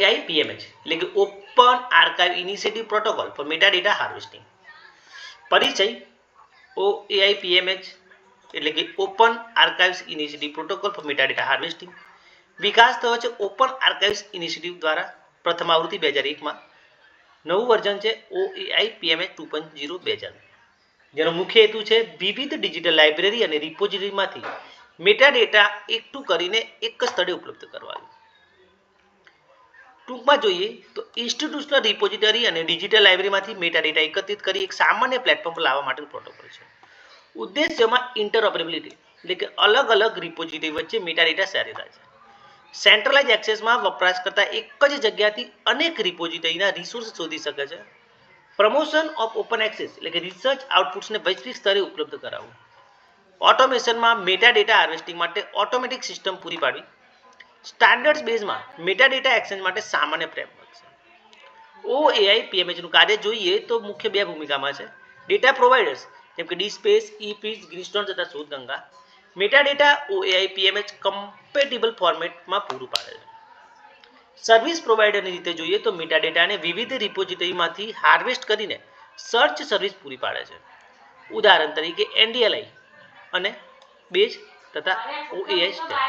OAI-PMH એટલે કે open archive initiative protocol for metadata harvesting. પરિચય. OAI-PMH એટલે કે open archives initiative protocol for metadata harvesting વિકાસ થયો છે ઓપન આર્કાઇવ્સ ઇનિશિયેટિવ દ્વારા. પ્રથમ આવૃત્તિ 2001માં. નવું વર્ઝન છે OAI-PMH 2.0 2000, જેનો મુખ્ય હેતુ છે વિવિધ ડિજિટલ લાઇબ્રેરી અને રિપોઝિટરીમાંથી મેટાડેટા એકઠું કરીને એક જ સ્થળે ઉપલબ્ધ કરવાનું. ટૂંકમાં જોઈએ તો ઇન્સ્ટિટ્યુશનલ રિપોઝિટરી અને ડિજિટલ લાઇબ્રેરીમાંથી મેટાડેટા એકત્રિત કરી એક સામાન્ય પ્લેટફોર્મ પર લાવવા માટેનો પ્રોટોકોલ છે. ઉદ્દેશ્યમાં ઇન્ટરઓપરેબિલિટી એટલે કે અલગ અલગ રિપોઝિટરી વચ્ચે મેટાડેટા શેર થાય છે. સેન્ટ્રલાઇઝ એક્સેસમાં વપરાશકર્તા એક જ જગ્યાથી અનેક રિપોઝિટરીના રિસોર્સ શોધી શકે છે. પ્રમોશન ઓફ ઓપન એક્સેસ એટલે કે રિસર્ચ આઉટપુટ્સને વૈશ્વિક સ્તરે ઉપલબ્ધ કરાવવું. ઓટોમેશનમાં મેટાડેટા હાર્વેસ્ટિંગ માટે ઓટોમેટિક સિસ્ટમ પૂરી પાડવી. સ્ટાન્ડર્ડ્સ બેઝમાં મેટાડેટા એક્સચેન્જ માટે સામાન્ય ફ્રેમવર્ક છે. OAI-PMH નું કાર્ય જોઈએ તો મુખ્ય બે ભૂમિકામાં છે. ડેટા પ્રોવાઇડર્સ જેમ કે ડીસ્પેસ, ઈફીસ, ગ્રીનસ્ટોન તથા શોધગંગા મેટાડેટા OAI-PMH કમ્પેટિબલ ફોર્મેટમાં પૂરું પાડે છે. સર્વિસ પ્રોવાઇડરની રીતે જોઈએ તો મેટાડેટાને વિવિધ રિપોઝિટરીમાંથી હાર્વેસ્ટ કરીને સર્ચ સર્વિસ પૂરી પાડે છે. ઉદાહરણ તરીકે NDLI અને બેઝ તથા OAI સ્ટેક.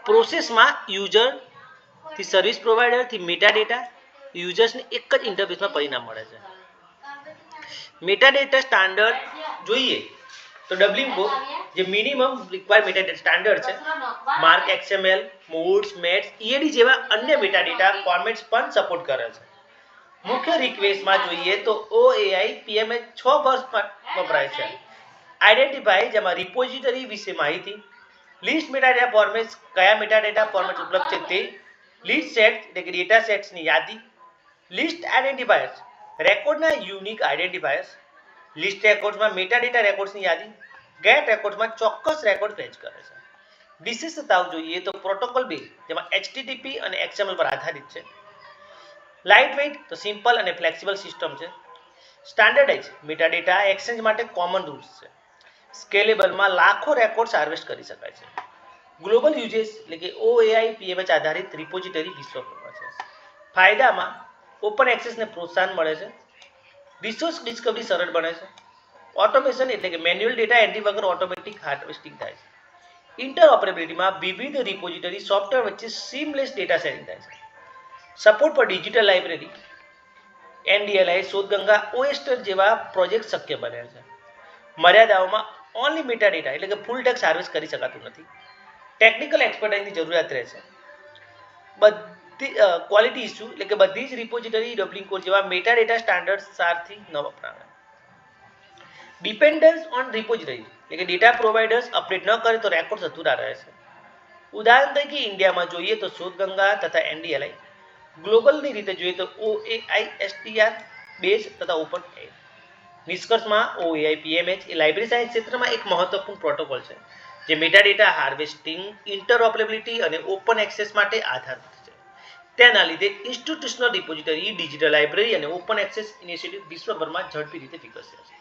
પ્રોસેસમાં યુઝરથી સર્વિસ પ્રોવાઇડરથી મેટાડેટા યુઝર્સને એક જ ઇન્ટરફેસમાં પરિણામ મળે છે. મેટાડેટા સ્ટાન્ડર્ડ જોઈએ તો ડબલિંગો જે મિનિમમ રિક્વાયર્ડ મેટાડેટા સ્ટાન્ડર્ડ છે. Mark XML, modes, mats, EAD જેવા અન્ય મેટાડેટા ફોર્મેટ્સ પણ સપોર્ટ કરે છે. મુખ્ય રિક્વેસ્ટમાં જોઈએ તો OAI-PMH 6 વર્ષમાં વપરાય છે. આઈડેન્ટિફાઈ જેમાં રિપોઝિટરી વિશે માહિતી, લિસ્ટ મેટાડેટા ફોર્મેટ્સ કયા મેટાડેટા ફોર્મેટ્સ ઉપલબ્ધ છે તે, લિસ્ટ સેટ્સ એટલે કે ડેટા સેટ્સની યાદી, લિસ્ટ આઇડેન્ટિફાયર્સ રેકોર્ડના યુનિક આઇડેન્ટિફાયર્સ, લિસ્ટ રેકોર્ડ્સમાં મેટાડેટા રેકોર્ડ્સની યાદી, ગેટ રેકોર્ડ્સમાં ચોક્કસ રેકોર્ડ ફેચ કરે છે. વિશેષતાઓ જોઈએ તો પ્રોટોકોલ બેઝ જેમાં HTTP અને XML પર આધારિત છે. લાઇટ વેઇટ તો સિમ્પલ અને ફ્લેક્સિબલ સિસ્ટમ છે. સ્ટાન્ડર્ડાઇઝ મેટાડેટા એક્સચેન્જ માટે કોમન રૂલ્સ છે. સ્કેલેબલમાં લાખો રેકોર્ડ્સ હાર્વેસ્ટ કરી શકાય છે. ગ્લોબલ યુઝેજ એટલે કે OAI-PMH આધારિત રિપોઝિટરી વિશ્વભરમાં છે. ફાયદામાં ઓપન એક્સેસને પ્રોત્સાહન મળે છે. રિસોર્સ ડિસ્કવરી સરળ બને છે. ઓટોમેશન એટલે કે મેન્યુઅલ ડેટા એન્ટ્રી વગર ઓટોમેટિક હાર્વેસ્ટિંગ થાય છે. ઇન્ટરઓપરેબિલિટીમાં વિવિધ રિપોઝિટરી સોફ્ટવેર વચ્ચે સીમલેસ ડેટા શેરિંગ થાય છે. સપોર્ટ પર ડિજિટલ લાઇબ્રેરી, NDLI, શોધગંગા, OSTER જેવા પ્રોજેક્ટ શક્ય બને છે. મર્યાદાઓમાં ઓનલી મેટાડેટા એટલે કે ફૂલ ટેક્સ્ટ હાર્વેસ્ટ કરી શકાતું નથી. ટેકનિકલ એક્સપર્ટાઇઝની જરૂરિયાત રહે છે. બધી ક્વોલિટી ઇસ્યુ એટલે કે બધી જ રિપોઝિટરી ડબલિંગ કોડ જેવા મેટાડેટા સ્ટાન્ડર્ડ સારથી ન વપરાય. ડિપેન્ડન્સ ઓન રિપોઝિટરી એટલે કે ડેટા પ્રોવાઇડર્સ અપડેટ ન કરે તો રેકોર્ડ્સ અધૂરા રહે છે. ઉદાહરણ તરીકે ઇન્ડિયામાં જોઈએ તો શોધગંગા તથા NDLI, ગ્લોબલની રીતે જોઈએ તો OAI, STR, બેઝ તથા ઓપન AI. નિષ્કર્ષમાં OAI-PMH એ લાઇબ્રેરી સાયન્સ ક્ષેત્રમાં એક મહત્વપૂર્ણ પ્રોટોકોલ છે જે મેટાડેટા હાર્વેસ્ટિંગ, ઇન્ટરઓપરેબિલિટી અને ઓપન એક્સેસ માટે આધારિત છે. તેના લીધે ઇન્સ્ટિટ્યુશનલ રિપોઝિટરી, ડિજિટલ લાઇબ્રેરી અને ઓપન એક્સેસ ઇનિશિયેટિવ વિશ્વભરમાં ઝડપી રીતે વિકસ્યા છે.